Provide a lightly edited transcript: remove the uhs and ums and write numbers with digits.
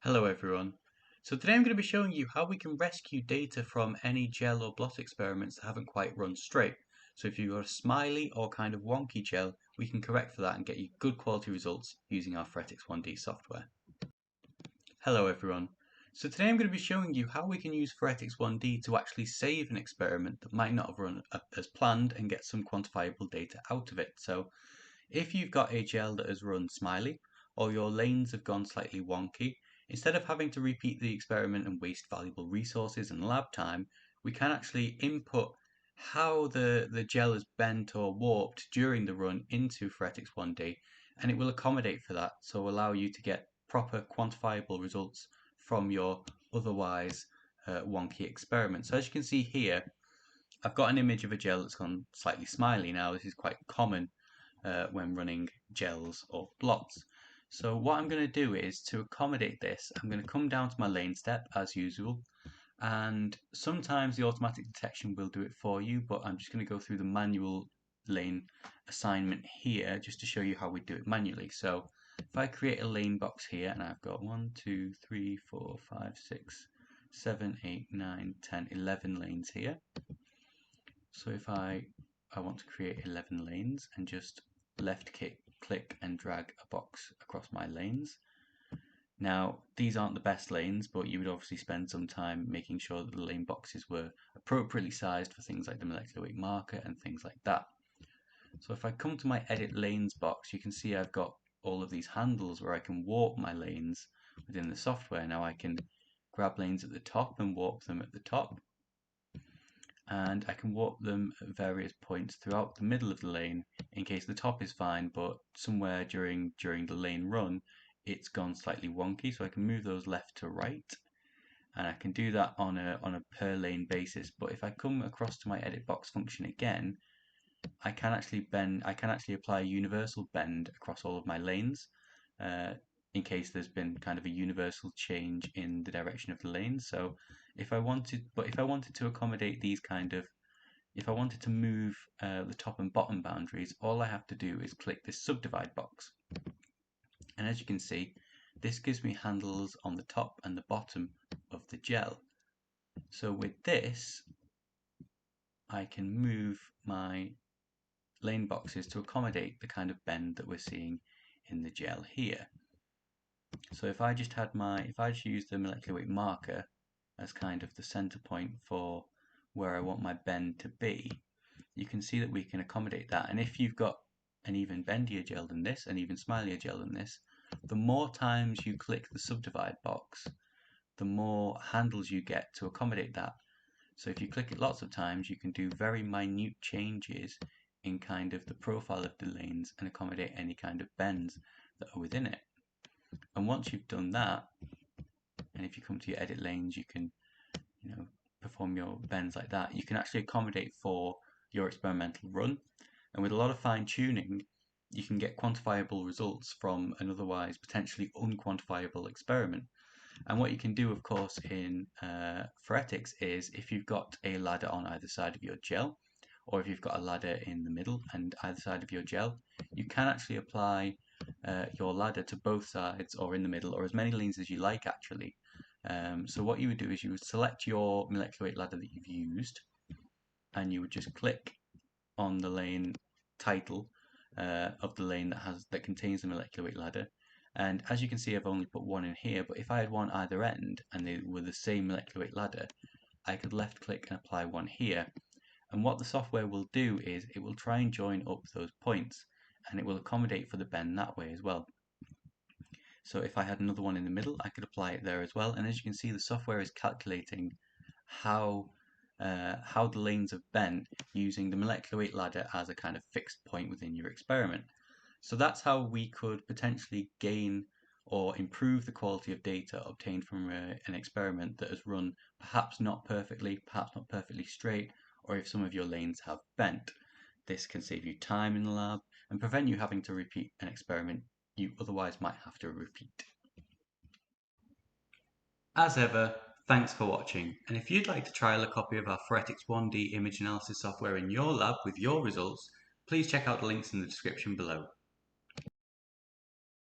Hello everyone. So today I'm going to be showing you how we can rescue data from any gel or blot experiments that haven't quite run straight. So if you've got a Smiley or kind of wonky gel, we can correct for that and get you good quality results using our Phoretix 1D software. Hello everyone. So today I'm going to be showing you how we can use Phoretix 1D to actually save an experiment that might not have run as planned and get some quantifiable data out of it. So if you've got a gel that has run Smiley, or your lanes have gone slightly wonky, instead of having to repeat the experiment and waste valuable resources and lab time, we can actually input how the gel is bent or warped during the run into Phoretix 1D, and it will accommodate for that, so allow you to get proper quantifiable results from your otherwise wonky experiment. So as you can see here, I've got an image of a gel that's gone slightly smiley now. This is quite common when running gels or blots. So what I'm going to do is, to accommodate this, I'm going to come down to my lane step as usual, and sometimes the automatic detection will do it for you, but I'm just going to go through the manual lane assignment here just to show you how we do it manually. So if I create a lane box here, and I've got 1, 2, 3, 4, 5, 6, 7, 8, 9, 10, 11 lanes here. So if I want to create 11 lanes and just left click and drag a box across my lanes. Now these aren't the best lanes, but you would obviously spend some time making sure that the lane boxes were appropriately sized for things like the molecular weight marker and things like that. So if I come to my edit lanes box, you can see I've got all of these handles where I can warp my lanes within the software. Now I can grab lanes at the top and warp them at the top, and I can warp them at various points throughout the middle of the lane in case the top is fine, but somewhere during the lane run it's gone slightly wonky, so I can move those left to right, and I can do that on a per lane basis. But if I come across to my edit box function again, I can actually apply a universal bend across all of my lanes, in case there's been kind of a universal change in the direction of the lane. So if I wanted to accommodate these if I wanted to move the top and bottom boundaries, all I have to do is click this subdivide box. And as you can see, this gives me handles on the top and the bottom of the gel. So with this, I can move my lane boxes to accommodate the kind of bend that we're seeing in the gel here. So if I just used the molecular weight marker as kind of the center point for where I want my bend to be, you can see that we can accommodate that. And if you've got an even bendier gel than this, an even smilier gel than this, the more times you click the subdivide box, the more handles you get to accommodate that. So if you click it lots of times, you can do very minute changes in kind of the profile of the lanes and accommodate any kind of bends that are within it. And once you've done that, and if you come to your edit lanes, you can perform your bends like that, you can actually accommodate for your experimental run. And with a lot of fine tuning, you can get quantifiable results from an otherwise potentially unquantifiable experiment. And what you can do, of course, in Phoretix is, if you've got a ladder on either side of your gel, or if you've got a ladder in the middle and either side of your gel, you can actually apply your ladder to both sides or in the middle, or as many lanes as you like actually. So what you would do is you would select your molecular weight ladder that you've used, and you would just click on the lane title of the lane that contains the molecular weight ladder. And as you can see, I've only put one in here, but if I had one either end and they were the same molecular weight ladder, I could left click and apply one here. And what the software will do is it will try and join up those points, and it will accommodate for the bend that way as well. So if I had another one in the middle, I could apply it there as well. And as you can see, the software is calculating how the lanes have bent using the molecular weight ladder as a kind of fixed point within your experiment. So that's how we could potentially gain or improve the quality of data obtained from an experiment that has run perhaps not perfectly straight, or if some of your lanes have bent. This can save you time in the lab and prevent you having to repeat an experiment you otherwise might have to repeat. As ever, thanks for watching, and if you'd like to trial a copy of our Phoretix 1D image analysis software in your lab with your results, please check out the links in the description below.